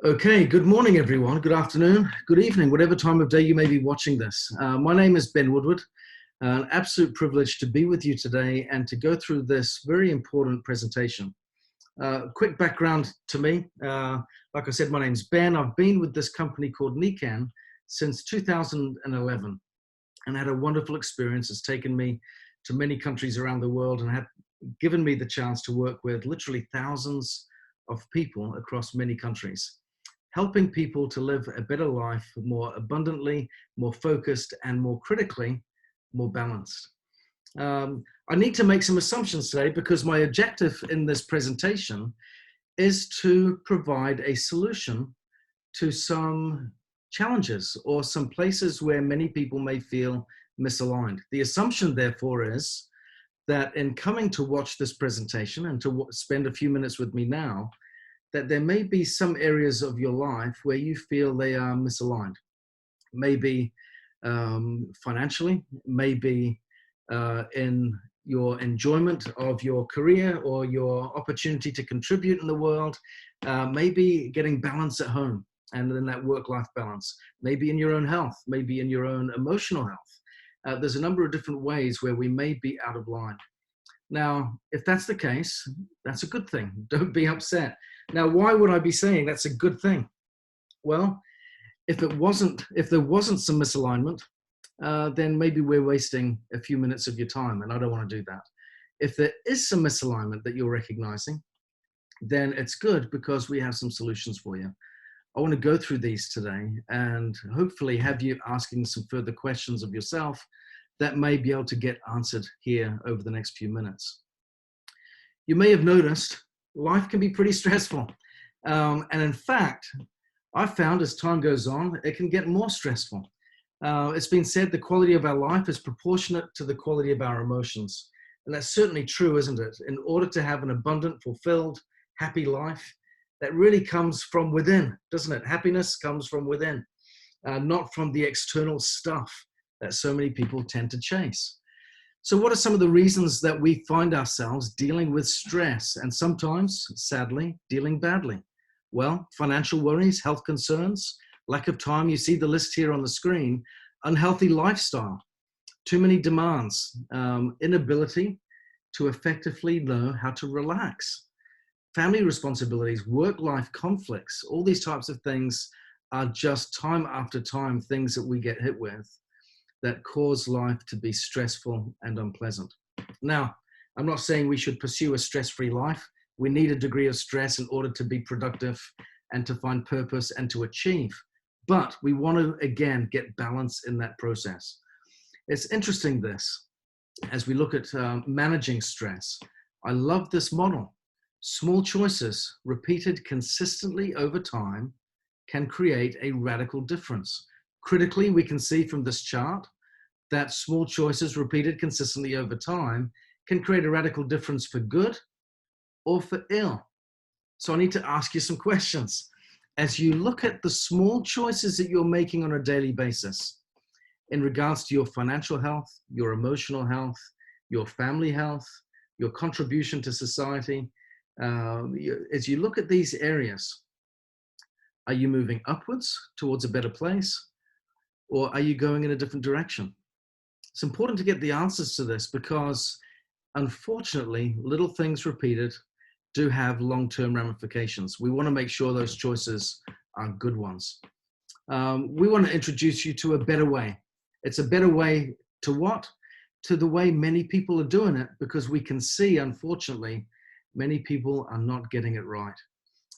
Okay, good morning, everyone. Good afternoon, good evening, whatever time of day you may be watching this. My name is Ben Woodward. An absolute privilege to be with you today and to go through this very important presentation. Quick background to me. Like I said, my name's Ben. I've been with this company called Nikken since 2011 and had a wonderful experience. It's taken me to many countries around the world and have given me the chance to work with literally thousands of people across many countries, helping people to live a better life more abundantly, more focused, and more critically, more balanced. I need to make some assumptions today because my objective in this presentation is to provide a solution to some challenges or some places where many people may feel misaligned. The assumption, therefore, is that in coming to watch this presentation and to spend a few minutes with me now, that there may be some areas of your life where you feel they are misaligned. Maybe financially, maybe in your enjoyment of your career or your opportunity to contribute in the world, maybe getting balance at home and then that work-life balance, maybe in your own health, maybe in your own emotional health. There's a number of different ways where we may be out of line. Now, if that's the case, that's a good thing. Don't be upset. Now, why would I be saying that's a good thing? Well, if there wasn't some misalignment, then maybe we're wasting a few minutes of your time, and I don't want to do that. If there is some misalignment that you're recognizing, then it's good because we have some solutions for you. I want to go through these today and hopefully have you asking some further questions of yourself that may be able to get answered here over the next few minutes. You may have noticed life can be pretty stressful. And in fact, I've found as time goes on, it can get more stressful. It's been said the quality of our life is proportionate to the quality of our emotions. And that's certainly true, isn't it? In order to have an abundant, fulfilled, happy life, that really comes from within, doesn't it? Happiness comes from within, not from the external stuff that so many people tend to chase. So what are some of the reasons that we find ourselves dealing with stress and sometimes, sadly, dealing badly? Well, financial worries, health concerns, lack of time, you see the list here on the screen, unhealthy lifestyle, too many demands, inability to effectively know how to relax, family responsibilities, work-life conflicts, all these types of things are just time after time things that we get hit with that cause life to be stressful and unpleasant. Now, I'm not saying we should pursue a stress-free life. We need a degree of stress in order to be productive and to find purpose and to achieve. But we want to, again, get balance in that process. It's interesting this, as we look at managing stress. I love this model. Small choices repeated consistently over time can create a radical difference. Critically, we can see from this chart that small choices repeated consistently over time can create a radical difference for good or for ill. So I need to ask you some questions. As you look at the small choices that you're making on a daily basis in regards to your financial health, your emotional health, your family health, your contribution to society, as you look at these areas, are you moving upwards towards a better place? Or are you going in a different direction? It's important to get the answers to this because, unfortunately, little things repeated do have long-term ramifications. We want to make sure those choices are good ones. We want to introduce you to a better way. It's a better way to what? To the way many people are doing it, because we can see, unfortunately, many people are not getting it right.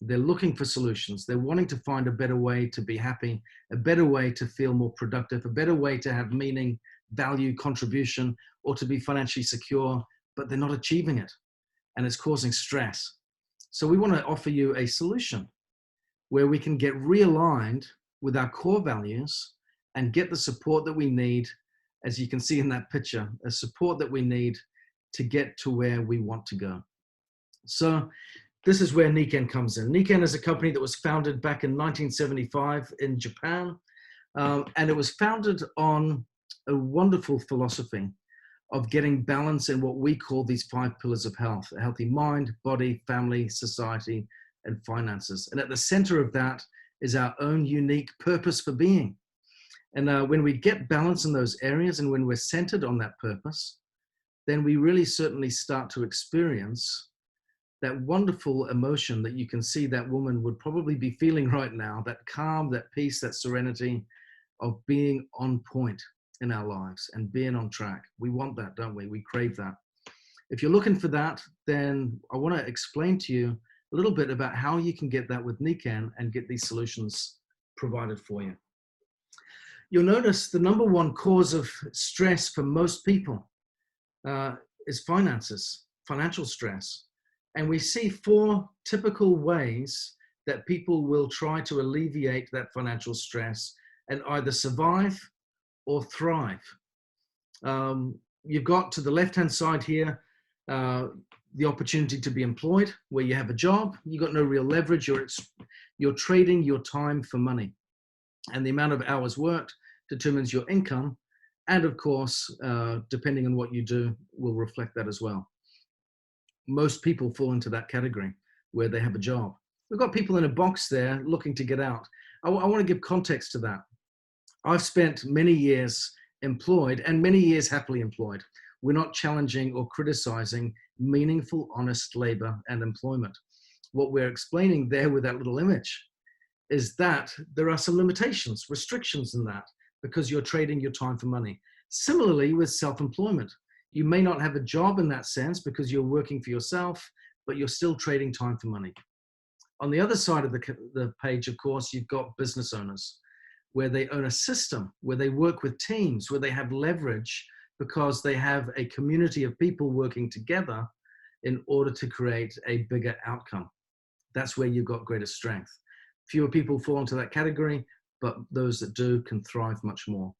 They're looking for solutions. They're wanting to find a better way to be happy, a better way to feel more productive, a better way to have meaning, value, contribution, or to be financially secure, but they're not achieving it. And it's causing stress. So we want to offer you a solution where we can get realigned with our core values and get the support that we need, as you can see in that picture, a support that we need to get to where we want to go. So this is where Nikken comes in. Nikken is a company that was founded back in 1975 in Japan, and it was founded on a wonderful philosophy of getting balance in what we call these 5 pillars of health: a healthy mind, body, family, society, and finances. And at the center of that is our own unique purpose for being. And when we get balance in those areas and when we're centered on that purpose, then we really certainly start to experience that wonderful emotion that you can see that woman would probably be feeling right now, that calm, that peace, that serenity of being on point in our lives and being on track. We want that, don't we? We crave that. If you're looking for that, then I want to explain to you a little bit about how you can get that with Nikken and get these solutions provided for you. You'll notice the number one cause of stress for most people is finances, financial stress. And we see 4 typical ways that people will try to alleviate that financial stress and either survive or thrive. You've got to the left-hand side here, the opportunity to be employed, where you have a job, you've got no real leverage, you're trading your time for money. And the amount of hours worked determines your income. And of course, depending on what you do, will reflect that as well. Most people fall into that category where they have a job. We've got people in a box there looking to get out. I want to give context to that. I've spent many years employed and many years happily employed. We're not challenging or criticizing meaningful, honest labor and employment. What we're explaining there with that little image is that there are some limitations, restrictions in that, because you're trading your time for money. Similarly with self-employment. You may not have a job in that sense because you're working for yourself, but you're still trading time for money. On the other side of the page, of course, you've got business owners where they own a system, where they work with teams, where they have leverage because they have a community of people working together in order to create a bigger outcome. That's where you've got greater strength. Fewer people fall into that category, but those that do can thrive much more.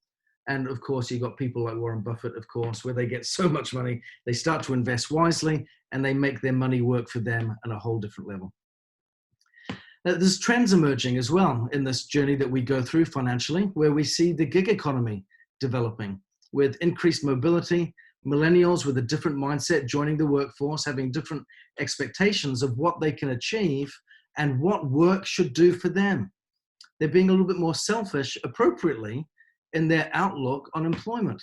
And of course, you've got people like Warren Buffett, of course, where they get so much money, they start to invest wisely and they make their money work for them at a whole different level. Now, there's trends emerging as well in this journey that we go through financially, where we see the gig economy developing with increased mobility, millennials with a different mindset joining the workforce, having different expectations of what they can achieve and what work should do for them. They're being a little bit more selfish, appropriately, in their outlook on employment.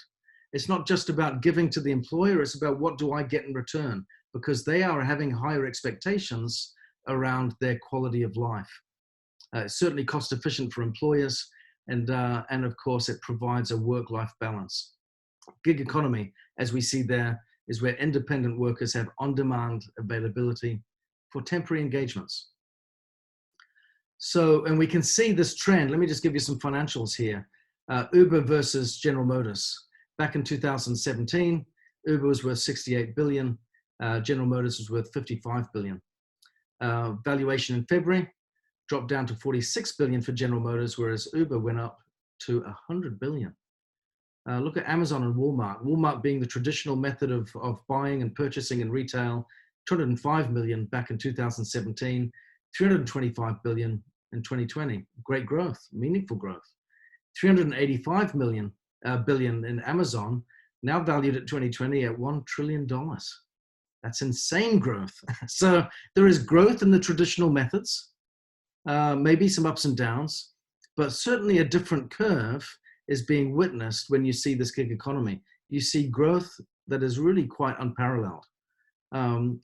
It's not just about giving to the employer, it's about what do I get in return, because they are having higher expectations around their quality of life. It's certainly cost efficient for employers, and of course it provides a work-life balance. Gig economy, as we see there, is where independent workers have on-demand availability for temporary engagements. So, and we can see this trend. Let me just give you some financials here. Uber versus General Motors. Back in 2017, Uber was worth 68 billion. General Motors was worth 55 billion. Valuation in February dropped down to 46 billion for General Motors, whereas Uber went up to 100 billion. Look at Amazon and Walmart. Walmart being the traditional method of buying and purchasing in retail, 205 million back in 2017, 325 billion in 2020. Great growth, meaningful growth. 385 billion in Amazon, now valued at 2020 at $1 trillion. That's insane growth. So there is growth in the traditional methods, maybe some ups and downs, but certainly a different curve is being witnessed when you see this gig economy. You see growth that is really quite unparalleled.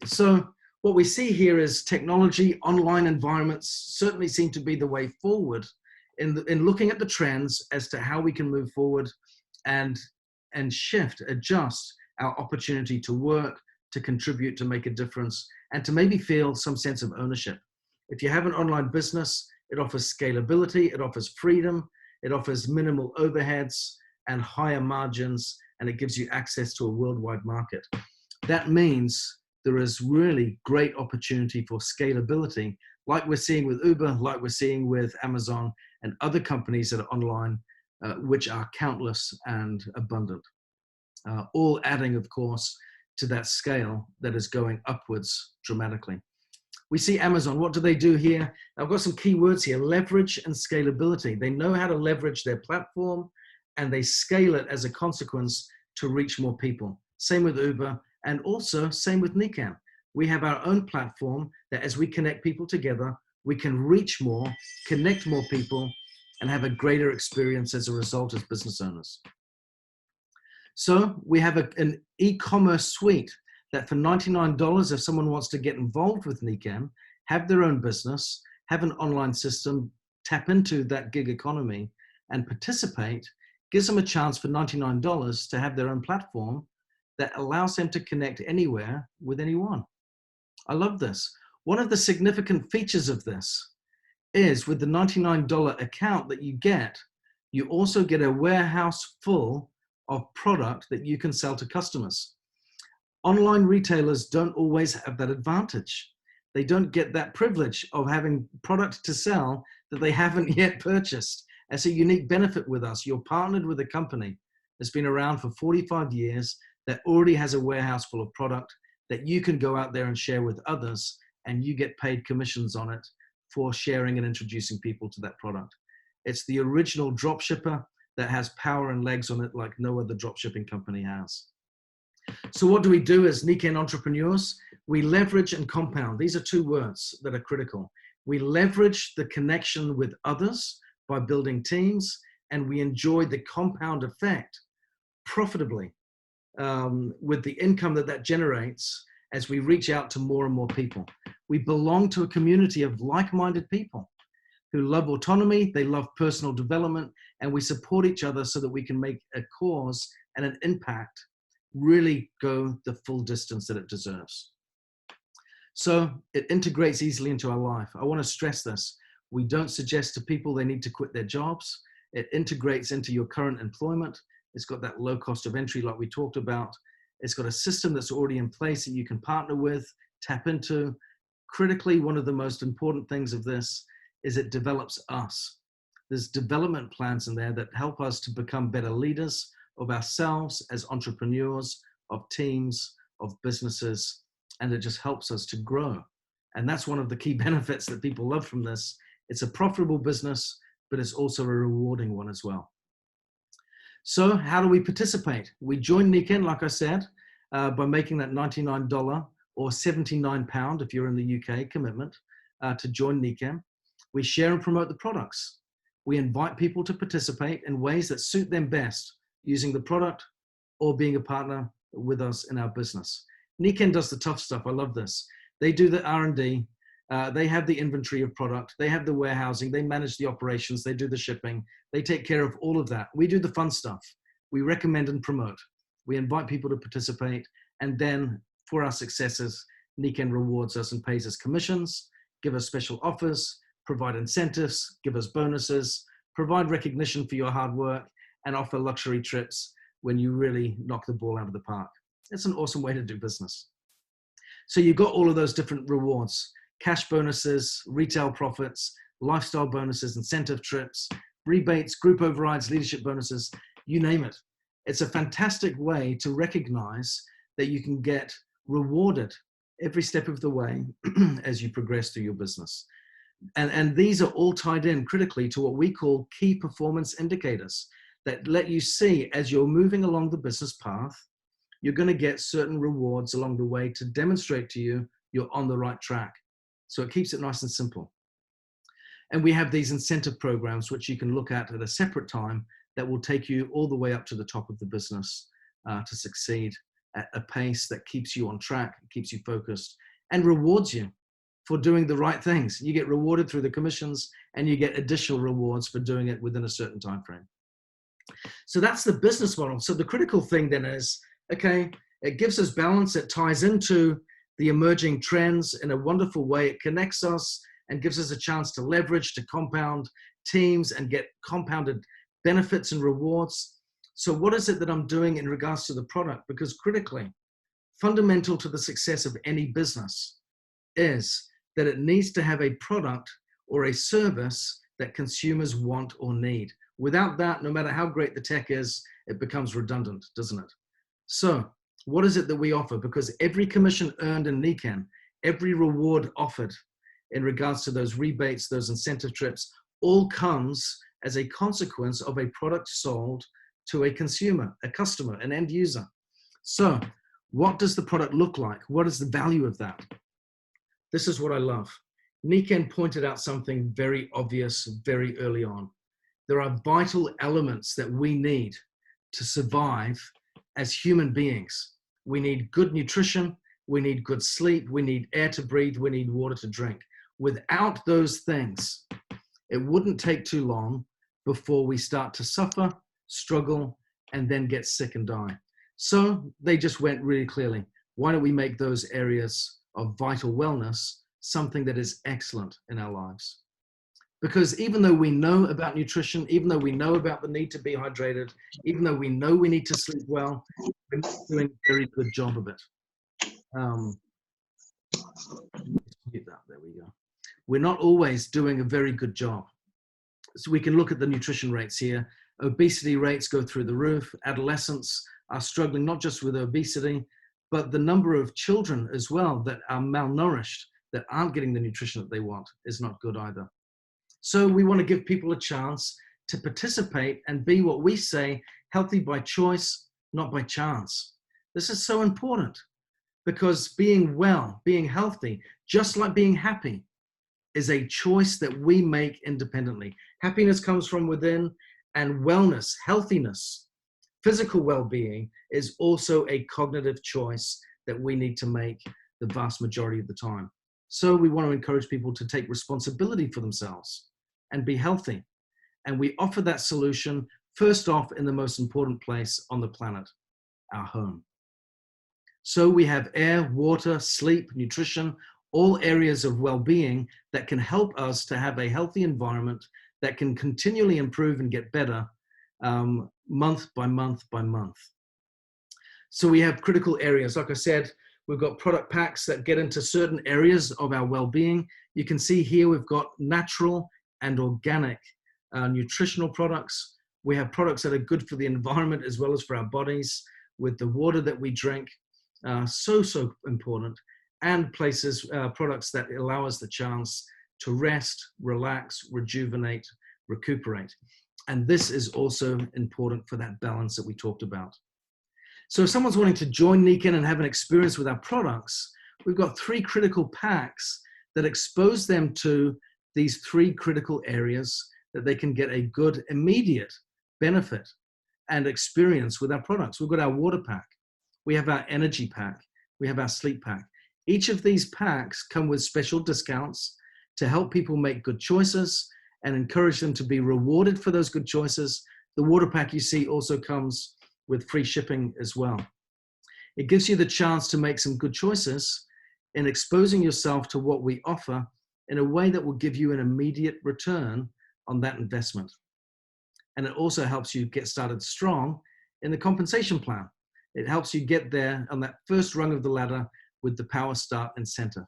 So what we see here is technology, online environments certainly seem to be the way forward in looking at the trends as to how we can move forward and shift, adjust our opportunity to work, to contribute, to make a difference, and to maybe feel some sense of ownership. If you have an online business, it offers scalability, it offers freedom, it offers minimal overheads and higher margins, and it gives you access to a worldwide market. That means there is really great opportunity for scalability, like we're seeing with Uber, like we're seeing with Amazon and other companies that are online, which are countless and abundant. All adding, of course, to that scale that is going upwards dramatically. We see Amazon. What do they do here? I've got some key words here: leverage and scalability. They know how to leverage their platform and they scale it as a consequence to reach more people. Same with Uber, and also same with Nikken. We have our own platform that as we connect people together, we can reach more, connect more people, and have a greater experience as a result as business owners. So we have an e-commerce suite that for $99, if someone wants to get involved with Nikken, have their own business, have an online system, tap into that gig economy and participate, gives them a chance for $99 to have their own platform that allows them to connect anywhere with anyone. I love this. One of the significant features of this is with the $99 account that you get, you also get a warehouse full of product that you can sell to customers. Online retailers don't always have that advantage. They don't get that privilege of having product to sell that they haven't yet purchased. That's a unique benefit with us. You're partnered with a company that's been around for 45 years that already has a warehouse full of product that you can go out there and share with others, and you get paid commissions on it for sharing and introducing people to that product. It's the original drop shipper that has power and legs on it like no other drop shipping company has. So what do we do as Nikken entrepreneurs? We leverage and compound. These are two words that are critical. We leverage the connection with others by building teams, and we enjoy the compound effect profitably with the income that generates as we reach out to more and more people. We belong to a community of like-minded people who love autonomy, they love personal development, and we support each other so that we can make a cause and an impact really go the full distance that it deserves. So it integrates easily into our life. I want to stress this. We don't suggest to people they need to quit their jobs. It integrates into your current employment. It's got that low cost of entry like we talked about. It's got a system that's already in place that you can partner with, tap into. Critically, one of the most important things of this is it develops us. There's development plans in there that help us to become better leaders of ourselves as entrepreneurs, of teams, of businesses, and it just helps us to grow. And that's one of the key benefits that people love from this. It's a profitable business, but it's also a rewarding one as well. So how do we participate? We join Nikken, like I said, by making that $99 or £79 if you're in the UK commitment to join Nikken. We share and promote the products. We invite people to participate in ways that suit them best, using the product or being a partner with us in our business. Nikken does the tough stuff. I love this. They do the R&D. They have the inventory of product. They have the warehousing. They manage the operations. They do the shipping. They take care of all of that. We do the fun stuff. We recommend and promote. We invite people to participate. And then for our successes, Nikken rewards us and pays us commissions, give us special offers, provide incentives, give us bonuses, provide recognition for your hard work, and offer luxury trips when you really knock the ball out of the park. It's an awesome way to do business. So you've got all of those different rewards: cash bonuses, retail profits, lifestyle bonuses, incentive trips, rebates, group overrides, leadership bonuses, you name it. It's a fantastic way to recognize that you can get rewarded every step of the way as you progress through your business. And these are all tied in critically to what we call key performance indicators that let you see as you're moving along the business path, you're going to get certain rewards along the way to demonstrate to you you're on the right track. So it keeps it nice and simple. And we have these incentive programs, which you can look at a separate time, that will take you all the way up to the top of the business to succeed at a pace that keeps you on track, keeps you focused, and rewards you for doing the right things. You get rewarded through the commissions, and you get additional rewards for doing it within a certain time frame. So that's the business model. So the critical thing then is, okay, it gives us balance. It ties into the emerging trends in a wonderful way. It connects us and gives us a chance to leverage, to compound teams and get compounded benefits and rewards. So what is it that I'm doing in regards to the product? Because critically, fundamental to the success of any business is that it needs to have a product or a service that consumers want or need. Without that, no matter how great the tech is, it becomes redundant, doesn't it? So what is it that we offer? Because every commission earned in Nikken, every reward offered in regards to those rebates, those incentive trips, all comes as a consequence of a product sold to a consumer, a customer, an end user. So What does the product look like? What is the value of that? This is what I love. Nikken pointed out something very obvious very early on. There are vital elements that we need to survive as human beings. We need good nutrition, we need good sleep, we need air to breathe, we need water to drink. Without those things, it wouldn't take too long before we start to suffer, struggle, and then get sick and die. So they just went really clearly, why don't we make those areas of vital wellness something that is excellent in our lives? Because even though we know about nutrition, even though we know about the need to be hydrated, even though we know we need to sleep well, we're not doing a very good job of it. There we go. We're not always doing a very good job. So we can look at the nutrition rates here. Obesity rates go through the roof. Adolescents are struggling not just with obesity, but the number of children as well that are malnourished, that aren't getting the nutrition that they want, is not good either. So we want to give people a chance to participate and be what we say, healthy by choice, not by chance. This is so important because being well, being healthy, just like being happy, is a choice that we make independently. Happiness comes from within, and wellness, healthiness, physical well-being is also a cognitive choice that we need to make the vast majority of the time. So we want to encourage people to take responsibility for themselves and be healthy. And we offer that solution first off in the most important place on the planet, our home. So we have air, water, sleep, nutrition, all areas of well-being that can help us to have a healthy environment that can continually improve and get better month by month by month. So we have critical areas. Like I said, we've got product packs that get into certain areas of our well-being. You can see here we've got natural and organic nutritional products. We have products that are good for the environment as well as for our bodies, with the water that we drink, so important, and products that allow us the chance to rest, relax, rejuvenate, recuperate. And this is also important for that balance that we talked about. So if someone's wanting to join Nikken and have an experience with our products, we've got 3 critical packs that expose them to these 3 critical areas that they can get a good immediate benefit and experience with our products. We've got our water pack, we have our energy pack, we have our sleep pack. Each of these packs come with special discounts to help people make good choices and encourage them to be rewarded for those good choices. The water pack you see also comes with free shipping as well. It gives you the chance to make some good choices in exposing yourself to what we offer in a way that will give you an immediate return on that investment. And it also helps you get started strong in the compensation plan. It helps you get there on that first rung of the ladder with the Power Start incentive.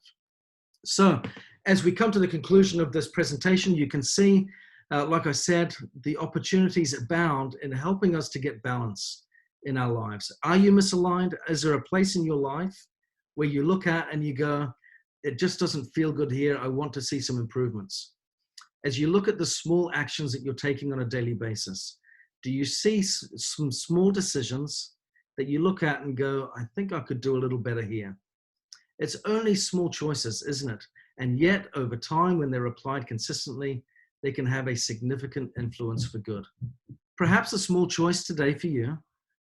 So as we come to the conclusion of this presentation, you can see, like I said, the opportunities abound in helping us to get balance in our lives. Are you misaligned? Is there a place in your life where you look at and you go, it just doesn't feel good here, I want to see some improvements? As you look at the small actions that you're taking on a daily basis, do you see some small decisions that you look at and go, I think I could do a little better here? It's only small choices, isn't it? And yet over time, when they're applied consistently, they can have a significant influence for good. Perhaps a small choice today for you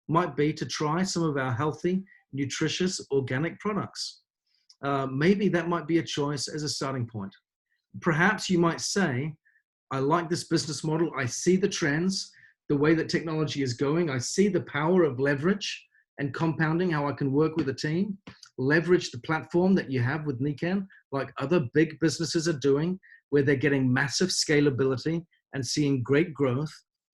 might be to try some of our healthy, nutritious, organic products. Maybe that might be a choice as a starting point. Perhaps you might say, I like this business model. I see the trends, the way that technology is going. I see the power of leverage and compounding, how I can work with a team, leverage the platform that you have with Nikken, like other big businesses are doing, where they're getting massive scalability and seeing great growth.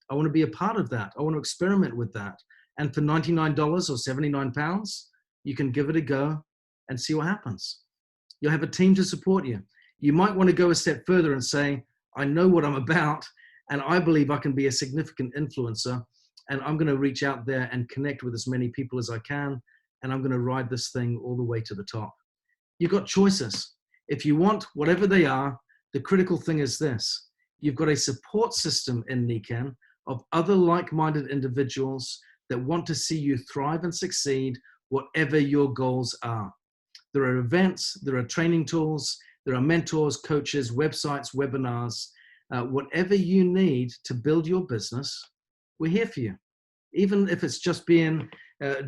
I want to be a part of that. I want to experiment with that. And for $99 or 79 pounds, you can give it a go and see what happens. You'll have a team to support you. You might want to go a step further and say, I know what I'm about, and I believe I can be a significant influencer, and I'm going to reach out there and connect with as many people as I can, and I'm going to ride this thing all the way to the top. You've got choices. If you want, whatever they are, the critical thing is this. You've got a support system in Nikken of other like-minded individuals that want to see you thrive and succeed whatever your goals are. There are events, there are training tools, there are mentors, coaches, websites, webinars, whatever you need to build your business, we're here for you. Even if it's just being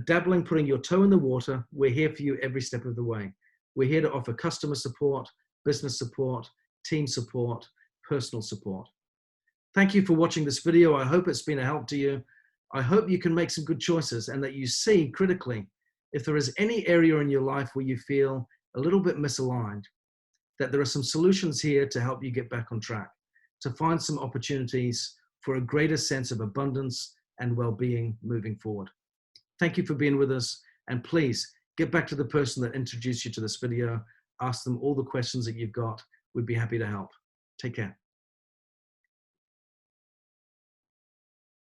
dabbling, putting your toe in the water, we're here for you every step of the way. We're here to offer customer support, business support, team support, personal support. Thank you for watching this video. I hope it's been a help to you. I hope you can make some good choices and that you see critically if there is any area in your life where you feel a little bit misaligned, that there are some solutions here to help you get back on track, to find some opportunities for a greater sense of abundance and well-being moving forward. Thank you for being with us, and please get back to the person that introduced you to this video. Ask them all the questions that you've got. We'd be happy to help. Take care.